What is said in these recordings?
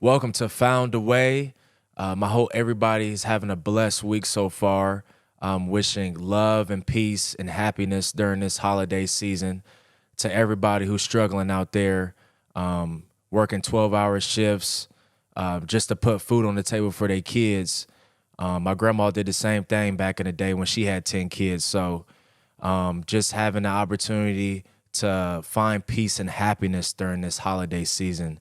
Welcome to Found a Way. I hope everybody's having a blessed week so far. Wishing love and peace and happiness during this holiday season to everybody who's struggling out there, working 12-hour shifts just to put food on the table for their kids. My grandma did the same thing back in the day when she had 10 kids. So just having the opportunity to find peace and happiness during this holiday season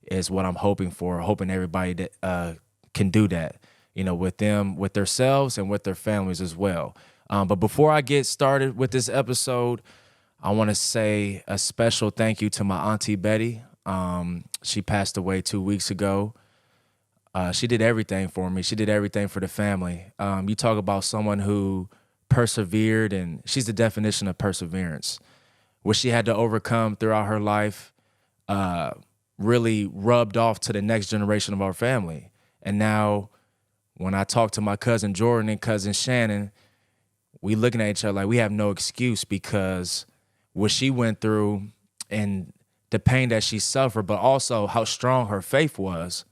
is what I'm hoping for. Hoping everybody that can do that, with them, with themselves, and with their families as well. But before I get started with this episode, I want to say a special thank you to my auntie Betty. She passed away 2 weeks ago. She did everything for me. She did everything for the family. You talk about someone who persevered, and she's the definition of perseverance. What she had to overcome throughout her life really rubbed off to the next generation of our family. And now when I talk to my cousin Jordan and cousin Shannon, we looking at each other like we have no excuse because what she went through and the pain that she suffered, but also how strong her faith was,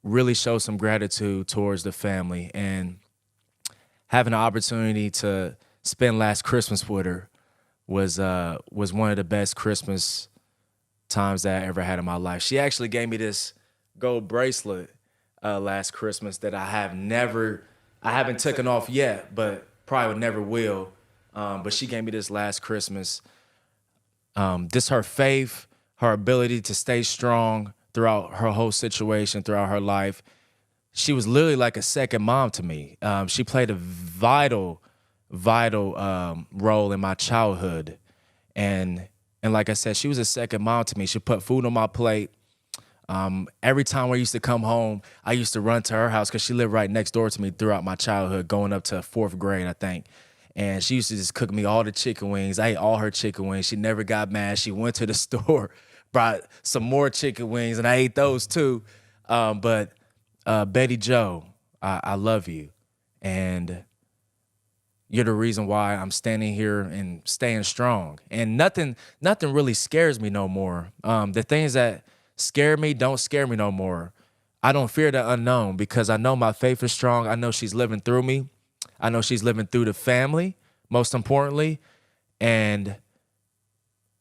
really show some gratitude towards the family. And having the opportunity to spend last Christmas with her was one of the best Christmas times that I ever had in my life. She actually gave me this gold bracelet last Christmas that I haven't taken off yet, but probably never will. But she gave me this last Christmas. Just her faith, her ability to stay strong throughout her whole situation, throughout her life. She was literally like a second mom to me. She played a vital role in my childhood. And like I said, she was a second mom to me. She put food on my plate. Every time I used to come home, I used to run to her house because she lived right next door to me throughout my childhood, going up to fourth grade, I think. And she used to just cook me all the chicken wings. I ate all her chicken wings. She never got mad. She went to the store, brought some more chicken wings, and I ate those too. But Betty Joe, I love you. And you're the reason why I'm standing here and staying strong. And nothing really scares me no more. The things that scare me don't scare me no more. I don't fear the unknown because I know my faith is strong. I know she's living through me. I know she's living through the family, most importantly. And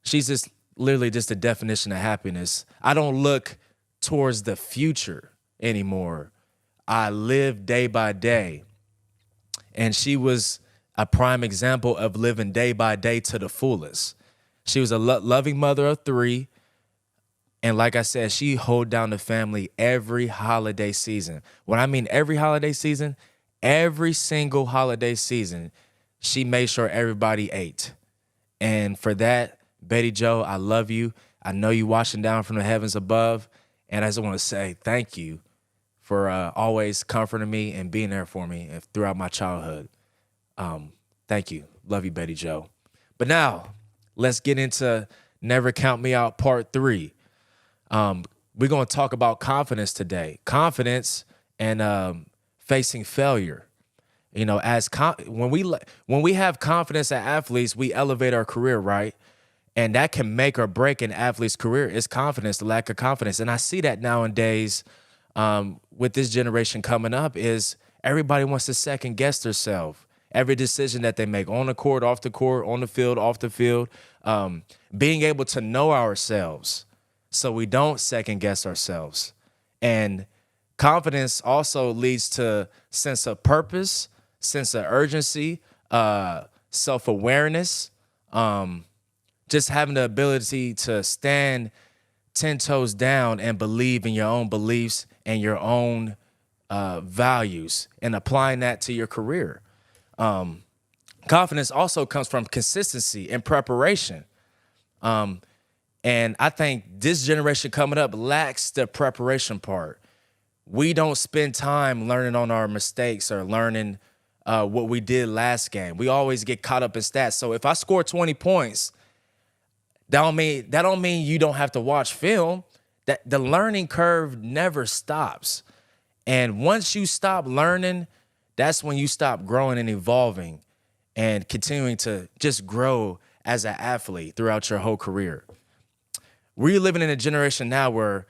she's just literally just the definition of happiness. I don't look towards the future anymore. I live day by day. And she was a prime example of living day by day to the fullest. She was a loving mother of three. And like I said, she hold down the family every holiday season. When I mean every holiday season, every single holiday season, she made sure everybody ate. And for that, Betty Joe, I love you. I know you watching down from the heavens above. And I just want to say thank you for always comforting me and being there for me throughout my childhood. Thank you. Love you, Betty Joe. But let's get into Never Count Me Out Part 3. We're going to talk about confidence today. Confidence and facing failure. When we have confidence as athletes, we elevate our career, right? And that can make or break an athlete's career is confidence, the lack of confidence. And I see that nowadays with this generation coming up is everybody wants to second guess themselves. Every decision that they make on the court, off the court, on the field, off the field, being able to know ourselves so we don't second guess ourselves. And confidence also leads to sense of purpose, sense of urgency, self-awareness, just having the ability to stand 10 toes down and believe in your own beliefs and your own values and applying that to your career. Confidence also comes from consistency and preparation. And I think this generation coming up lacks the preparation part. We don't spend time learning on our mistakes or learning what we did last game. We always get caught up in stats. So if I score 20 points, that don't mean you don't have to watch film. That the learning curve never stops. And once you stop learning, that's when you stop growing and evolving and continuing to just grow as an athlete throughout your whole career. We're living in a generation now where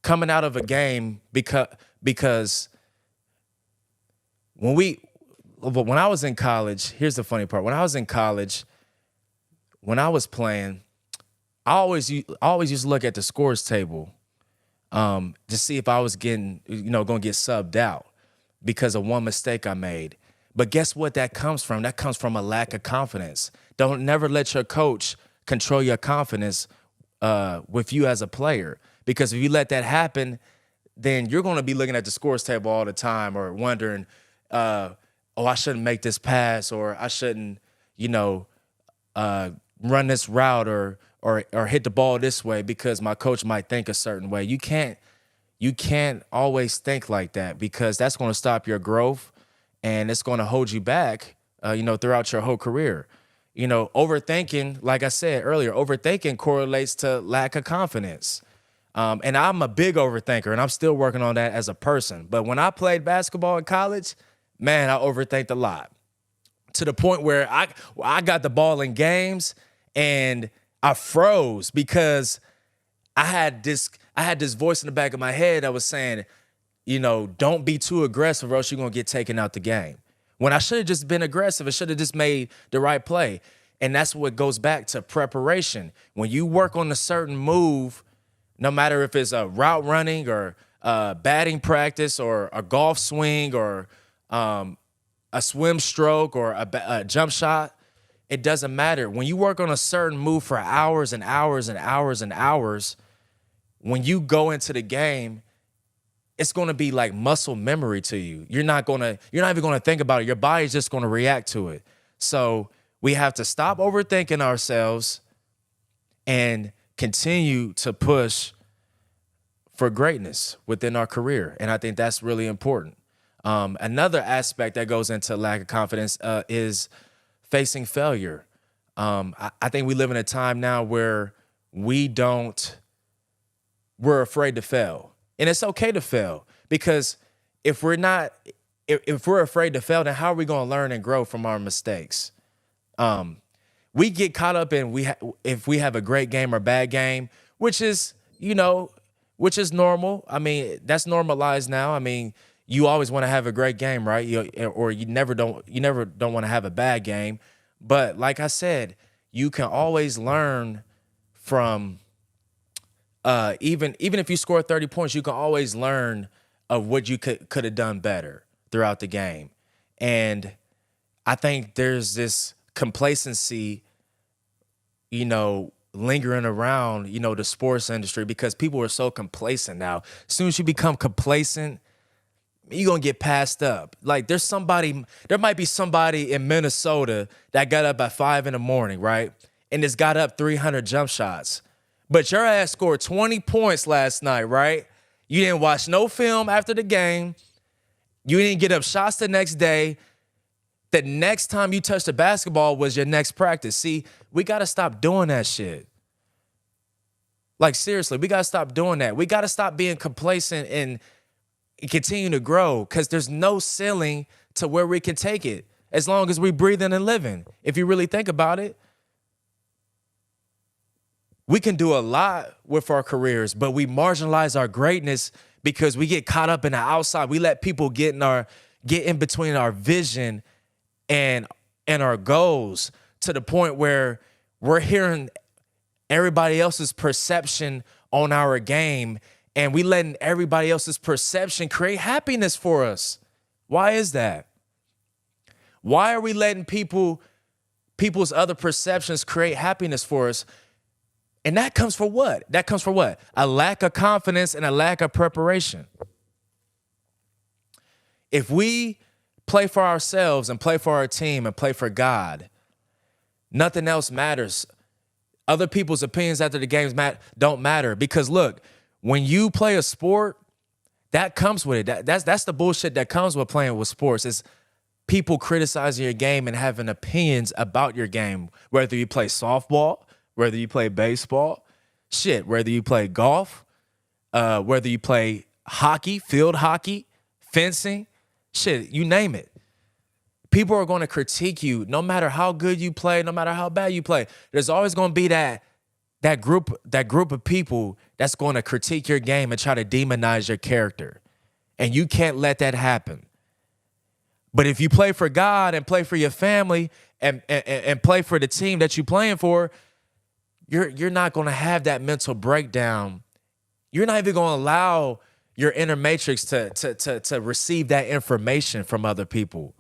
coming out of a game because when I was in college, here's the funny part. When I was in college, when I was playing, I always used to look at the scores table to see if I was going to get subbed out because of one mistake I made. But guess what that comes from? That comes from a lack of confidence. Don't never let your coach control your confidence with you as a player. Because if you let that happen, then you're going to be looking at the scores table all the time or wondering, oh, I shouldn't make this pass, or I shouldn't, run this route or hit the ball this way because my coach might think a certain way. You can't always think like that, because that's going to stop your growth and it's going to hold you back, throughout your whole career. Overthinking, like I said earlier, overthinking correlates to lack of confidence. And I'm a big overthinker, and I'm still working on that as a person. But when I played basketball in college, man, I overthinked a lot, to the point where I got the ball in games and I froze because I had this voice in the back of my head that was saying, don't be too aggressive or else you're going to get taken out the game. When I should have just been aggressive, I should have just made the right play. And that's what goes back to preparation. When you work on a certain move, no matter if it's a route running or batting practice or a golf swing or a swim stroke or a jump shot, it doesn't matter. When you work on a certain move for hours and hours and hours and hours, when you go into the game, it's going to be like muscle memory to you. You're not even going to think about it. Your body's just going to react to it. So we have to stop overthinking ourselves and continue to push for greatness within our career. And I think that's really important. Another aspect that goes into lack of confidence is facing failure. I think we live in a time now where we're afraid to fail. And it's okay to fail, because if we're afraid to fail, then how are we going to learn and grow from our mistakes? We get caught up in if we have a great game or bad game, which is normal. I mean, that's normalized now. I mean, you always want to have a great game, right? You never don't want to have a bad game. But like I said, you can always learn from even if you score 30 points, you can always learn of what you could have done better throughout the game. And I think there's this complacency, lingering around, the sports industry, because people are so complacent now. As soon as you become complacent, you're going to get passed up. Like there might be somebody in Minnesota that got up at 5 a.m, right? And has got up 300 jump shots. But your ass scored 20 points last night, right? You didn't watch no film after the game. You didn't get up shots the next day. The next time you touched the basketball was your next practice. See, we got to stop doing that shit. Like, seriously, we got to stop doing that. We got to stop being complacent and continue to grow, because there's no ceiling to where we can take it as long as we breathing and living. If you really think about it, we can do a lot with our careers, but we marginalize our greatness because we get caught up in the outside. We let people get in between our vision and our goals, to the point where we're hearing everybody else's perception on our game, and we letting everybody else's perception create happiness for us. Why is that? Why are we letting people's other perceptions create happiness for us? And that comes for what? A lack of confidence and a lack of preparation. If we play for ourselves and play for our team and play for God, nothing else matters. Other people's opinions after the games don't matter, because look, when you play a sport, that comes with it. That's the bullshit that comes with playing with sports. Is people criticizing your game and having opinions about your game, whether you play softball, whether you play baseball, whether you play golf, whether you play hockey, field hockey, fencing, you name it. People are going to critique you no matter how good you play, no matter how bad you play. There's always going to be that that group of people that's going to critique your game and try to demonize your character. And you can't let that happen. But if you play for God and play for your family and play for the team that you're playing for, you're not going to have that mental breakdown. You're not even going to allow your inner matrix to receive that information from other people.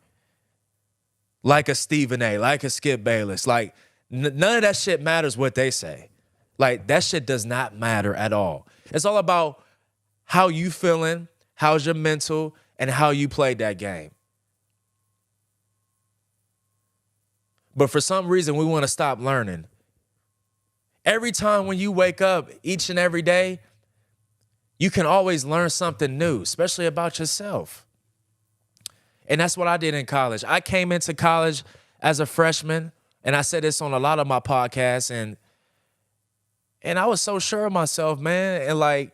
Like a Stephen A, like a Skip Bayless. Like, none of that shit matters what they say. Like, that shit does not matter at all. It's all about how you feeling, how's your mental, and how you played that game. But for some reason, we want to stop learning. Every time when you wake up, each and every day, you can always learn something new, especially about yourself. And that's what I did in college. I came into college as a freshman, and I said this on a lot of my podcasts, and I was so sure of myself, man. And like,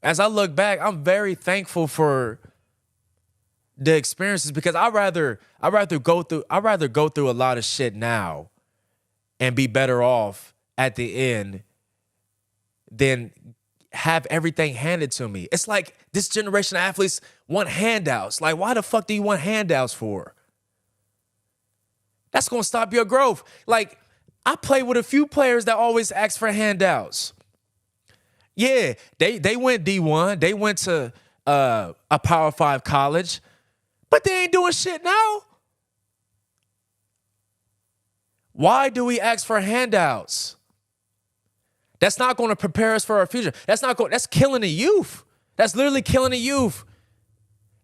as I look back, I'm very thankful for the experiences, because I'd rather go through a lot of shit now and be better off at the end than have everything handed to me. It's like this generation of athletes want handouts. Like, why the fuck do you want handouts for? That's going to stop your growth. Like, I play with a few players that always ask for handouts. Yeah, they went D1. They went to a Power 5 college, but they ain't doing shit now. Why do we ask for handouts? That's not going to prepare us for our future. That's killing the youth. That's literally killing the youth.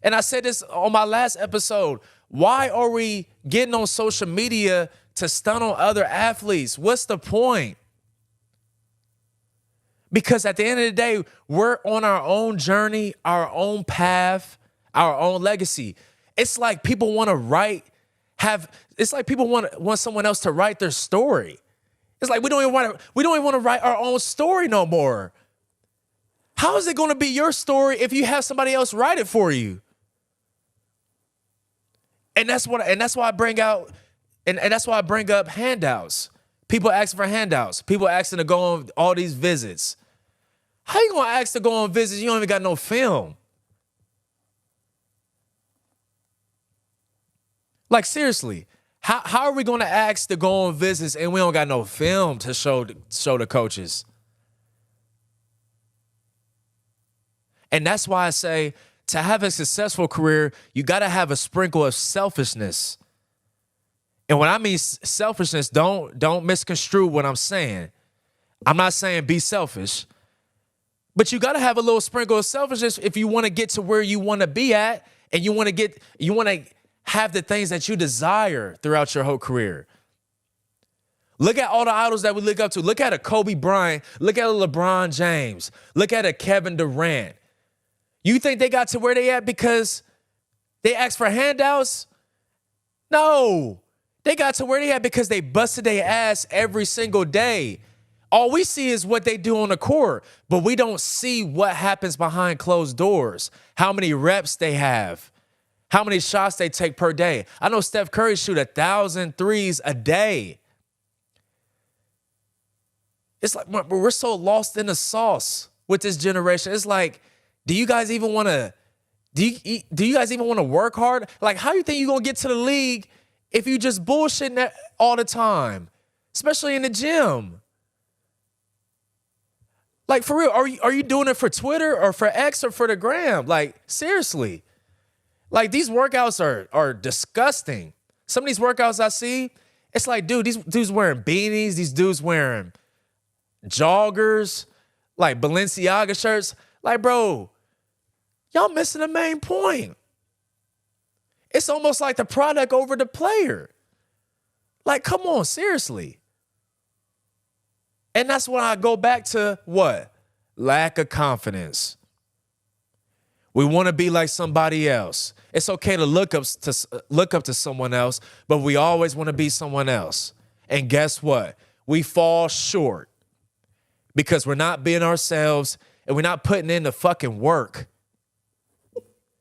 And I said this on my last episode. Why are we getting on social media to stun on other athletes? What's the point? Because at the end of the day, we're on our own journey, our own path, our own legacy. It's like people want to it's like people want someone else to write their story. It's like we don't even want to write our own story no more. How is it going to be your story if you have somebody else write it for you? And that's why I bring up handouts. People asking for handouts. People asking to go on all these visits. How you gonna ask to go on visits? You don't even got no film. Like, seriously, how are we gonna ask to go on visits and we don't got no film to show the coaches? And that's why I say, to have a successful career, you gotta have a sprinkle of selfishness. And when I mean selfishness, don't misconstrue what I'm saying. I'm not saying be selfish, but you got to have a little sprinkle of selfishness if you want to get to where you want to be at, and you want to have the things that you desire throughout your whole career. Look at all the idols that we look up to. Look at a Kobe Bryant. Look at a LeBron James. Look at a Kevin Durant. You think they got to where they at because they asked for handouts? No. They got to where they at because they busted their ass every single day. All we see is what they do on the court, but we don't see what happens behind closed doors, how many reps they have, how many shots they take per day. I know Steph Curry shoot 1,000 threes a day. It's like we're so lost in the sauce with this generation. It's like, do you guys even want to work hard? Like, how you think you're going to get to the league if you just bullshitting all the time, especially in the gym? Like, for real, are you doing it for Twitter or for X or for the gram? Like, seriously. Like, these workouts are disgusting. Some of these workouts I see, it's like, dude, these dudes wearing beanies, these dudes wearing joggers, like Balenciaga shirts. Like, bro, y'all missing the main point. It's almost like the product over the player. Like, come on, seriously. And that's when I go back to what? Lack of confidence. We want to be like somebody else. It's okay to look up to someone else, but we always want to be someone else. And guess what? We fall short because we're not being ourselves and we're not putting in the fucking work.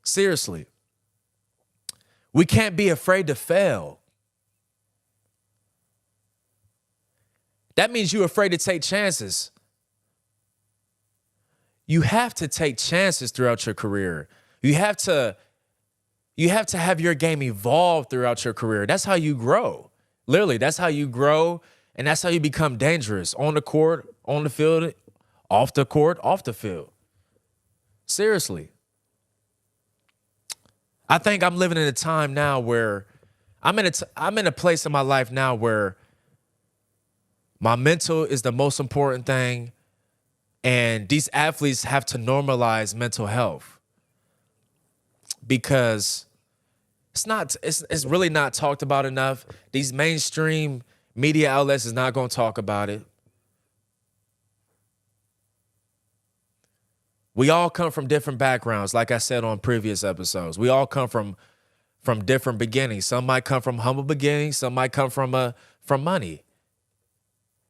Seriously. We can't be afraid to fail. That means you're afraid to take chances. You have to take chances throughout your career. You have to have your game evolve throughout your career. That's how you grow. Literally, that's how you grow, and that's how you become dangerous on the court, on the field, off the court, off the field. Seriously. I think I'm living in a time now where I'm in a place in my life now where my mental is the most important thing, and these athletes have to normalize mental health because it's really not talked about enough. These mainstream media outlets is not going to talk about it. We all come from different backgrounds, like I said on previous episodes. We all come from different beginnings. Some might come from humble beginnings. Some might come from money.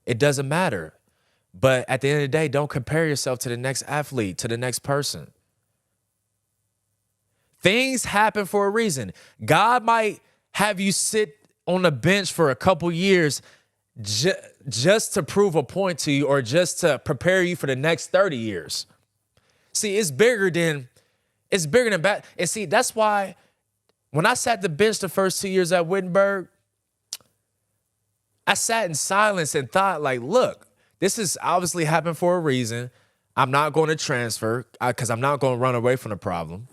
It doesn't matter. But at the end of the day, don't compare yourself to the next athlete, to the next person. Things happen for a reason. God might have you sit on the bench for a couple years just to prove a point to you or just to prepare you for the next 30 years. See, it's bigger than bad. And see, that's why when I sat the bench the first 2 years at Wittenberg, I sat in silence and thought, like, look, this is obviously happened for a reason. I'm not going to transfer because I'm not going to run away from the problem.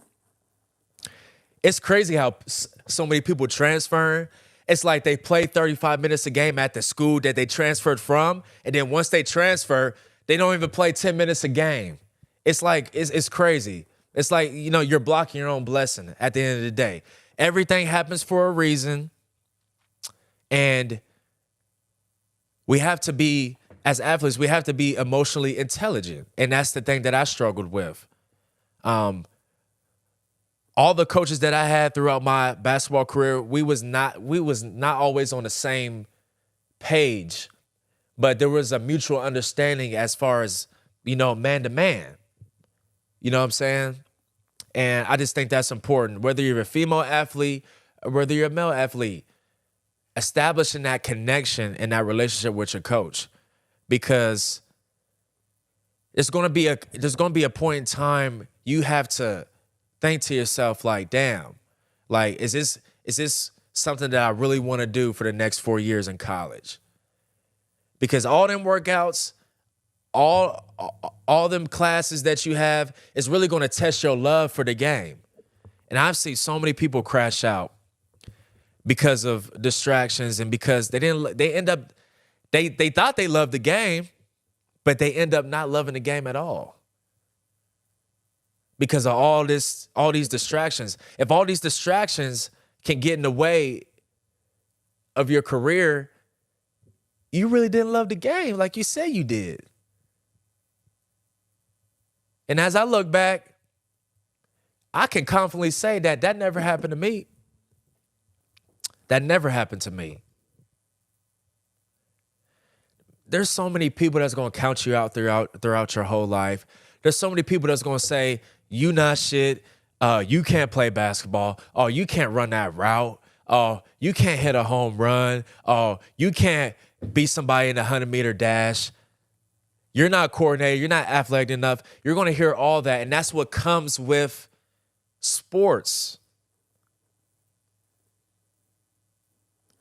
It's crazy how so many people transfer. It's like they play 35 minutes a game at the school that they transferred from, and then once they transfer, they don't even play 10 minutes a game. It's like, it's crazy. It's like, you're blocking your own blessing at the end of the day. Everything happens for a reason, and we have to be, as athletes, we have to be emotionally intelligent, and that's the thing that I struggled with. All the coaches that I had throughout my basketball career, we was not always on the same page, but there was a mutual understanding as far as, man to man. You know what I'm saying? And I just think that's important. Whether you're a female athlete or whether you're a male athlete, establishing that connection and that relationship with your coach, because there's going to be a point in time you have to think to yourself, like, damn, like, is this something that I really want to do for the next 4 years in college? Because all them workouts, all them classes that you have is really going to test your love for the game. And I've seen so many people crash out because of distractions and because they thought they loved the game, but they end up not loving the game at all. Because of all these distractions. If all these distractions can get in the way of your career, you really didn't love the game like you said you did. And as I look back, I can confidently say that never happened to me. That never happened to me. There's so many people that's going to count you out throughout your whole life. There's so many people that's going to say, you not shit. You can't play basketball. Oh, you can't run that route. Oh, you can't hit a home run. Oh, you can't beat somebody in a 100-meter dash. You're not coordinated. You're not athletic enough. You're going to hear all that. And that's what comes with sports.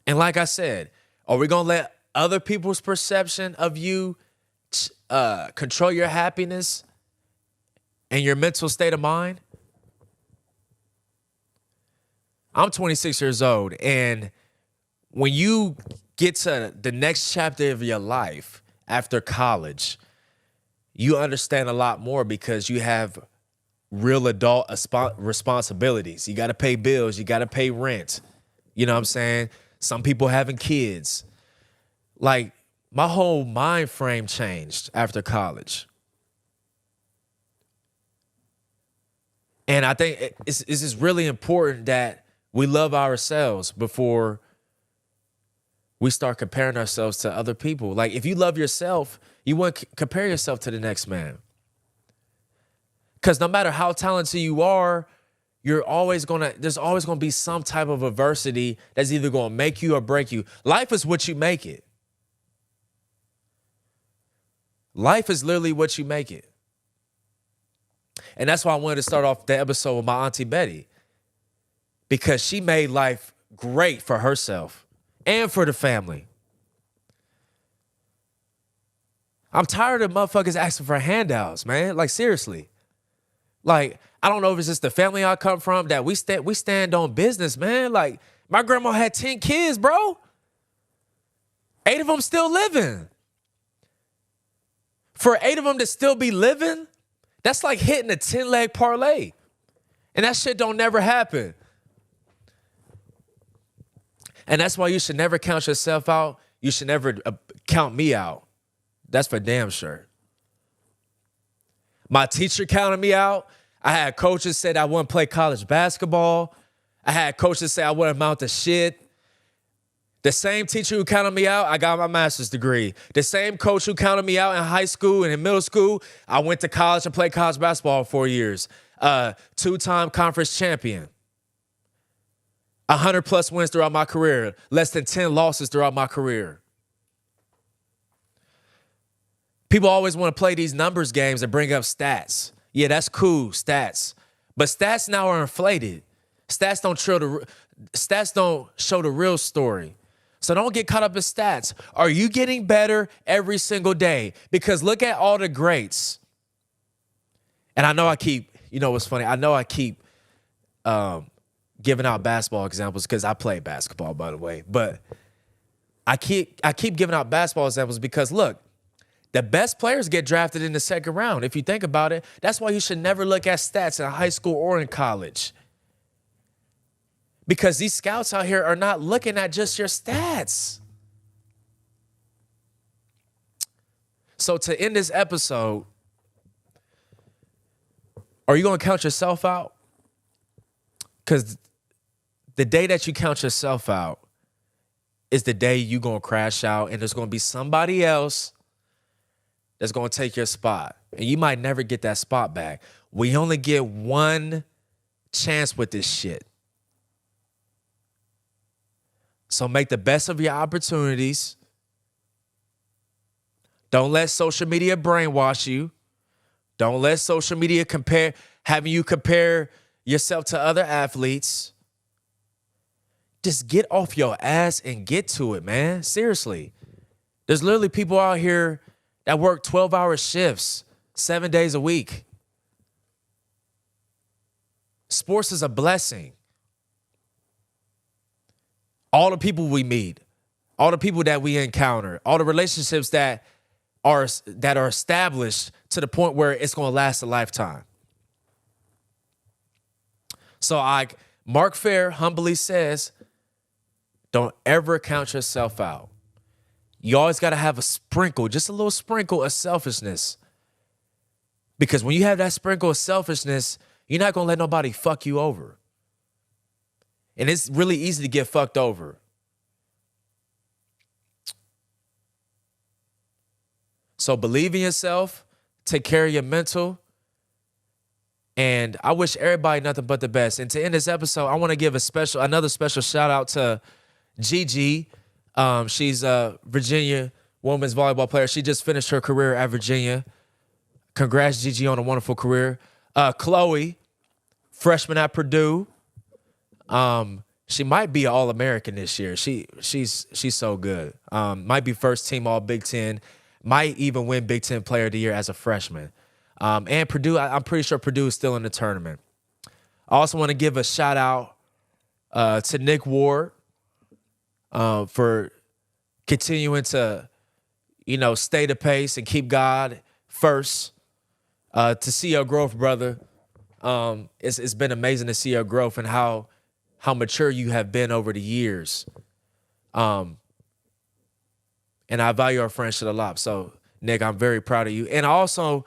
And like I said, are we going to let other people's perception of you control your happiness and your mental state of mind? I'm 26 years old, and when you get to the next chapter of your life after college, you understand a lot more because you have real adult responsibilities. You got to pay bills. You got to pay rent. You know what I'm saying? Some people having kids. Like, my whole mind frame changed after college. And I think it's just really important that we love ourselves before we start comparing ourselves to other people. Like, if you love yourself, you won't compare yourself to the next man. Because no matter how talented you are, there's always gonna be some type of adversity that's either gonna make you or break you. Life is what you make it. Life is literally what you make it. And that's why I wanted to start off the episode with my Auntie Betty, because she made life great for herself and for the family. I'm tired of motherfuckers asking for handouts, man. Like, seriously. Like, I don't know if it's just the family I come from that we stand on business, man. Like, my grandma had 10 kids, bro. 8 of them still living. For 8 of them to still be living, that's like hitting a 10-leg parlay. And that shit don't never happen. And that's why you should never count yourself out. You should never count me out. That's for damn sure. My teacher counted me out. I had coaches say I wouldn't play college basketball. I had coaches say I wouldn't amount to shit. The same teacher who counted me out, I got my master's degree. The same coach who counted me out in high school and in middle school, I went to college and played college basketball for 4 years. 2-time conference champion. 100+ wins throughout my career. Less than 10 losses throughout my career. People always want to play these numbers games and bring up stats. Yeah, that's cool, stats. But stats now are inflated. Stats don't show the real story. So don't get caught up in stats. Are you getting better every single day? Because look at all the greats. And I know I keep, you know what's funny? I know I keep giving out basketball examples because I play basketball, by the way. But I keep giving out basketball examples because, look, the best players get drafted in the second round. If you think about it, that's why you should never look at stats in high school or in college. Because these scouts out here are not looking at just your stats. So to end this episode, are you going to count yourself out? Because the day that you count yourself out is the day you're going to crash out, and there's going to be somebody else that's going to take your spot. And you might never get that spot back. We only get one chance with this shit. So make the best of your opportunities. Don't let social media brainwash you. Don't let social media having you compare yourself to other athletes. Just get off your ass and get to it, man. Seriously. There's literally people out here that work 12-hour shifts 7 days a week. Sports is a blessing. All the people we meet, all the people that we encounter, all the relationships that are established to the point where it's going to last a lifetime. So Mark Fair humbly says, don't ever count yourself out. You always got to have a sprinkle, just a little sprinkle of selfishness. Because when you have that sprinkle of selfishness, you're not going to let nobody fuck you over. And it's really easy to get fucked over. So believe in yourself, take care of your mental, and I wish everybody nothing but the best. And to end this episode, I want to give another special shout out to Gigi. She's a Virginia women's volleyball player. She just finished her career at Virginia. Congrats, Gigi, on a wonderful career. Chloe, freshman at Purdue. She might be an All-American this year. She's so good. Might be first team All Big Ten. Might even win Big Ten Player of the Year as a freshman. And Purdue, I'm pretty sure Purdue is still in the tournament. I also want to give a shout out to Nick Ward for continuing to, stay the pace and keep God first. To see your growth, brother. It's been amazing to see your growth and how mature you have been over the years. And I value our friendship a lot. So, Nick, I'm very proud of you. And I also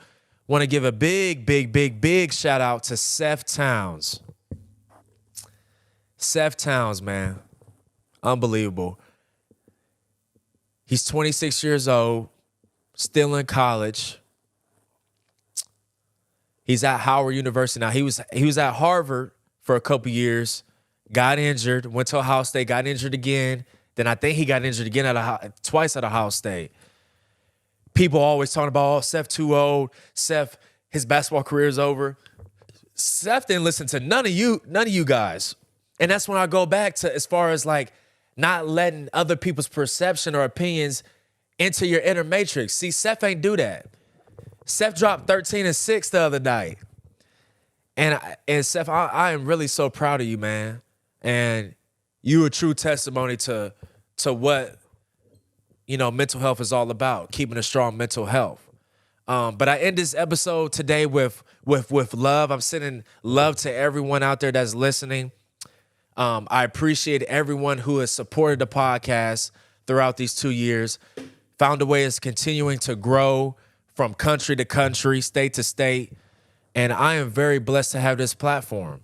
want to give a big shout out to Seth Towns. Seth Towns, man. Unbelievable. He's 26 years old, still in college. He's at Howard University now. He was at Harvard for a couple years, got injured, went to Ohio State, got injured again. Then I think he got injured again twice at Ohio State. People always talking about, oh, Seth too old. Seth, his basketball career is over. Seth didn't listen to none of you guys. And that's when I go back to as far as like not letting other people's perception or opinions into your inner matrix. See, Seth ain't do that. Seth dropped 13-6 the other night. And Seth, I am really so proud of you, man. And you a true testimony to what, mental health is all about, keeping a strong mental health. But I end this episode today with love. I'm sending love to everyone out there that's listening. I appreciate everyone who has supported the podcast throughout these 2 years. Found a way is continuing to grow from country to country, state to state. And I am very blessed to have this platform.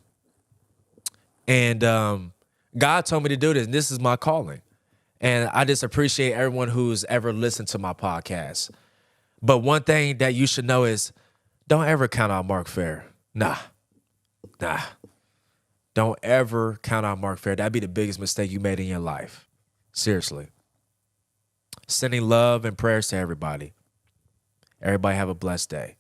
And God told me to do this, and this is my calling. And I just appreciate everyone who's ever listened to my podcast. But one thing that you should know is don't ever count out Mark Fair. Nah. Don't ever count out Mark Fair. That'd be the biggest mistake you made in your life. Seriously. Sending love and prayers to everybody. Everybody have a blessed day.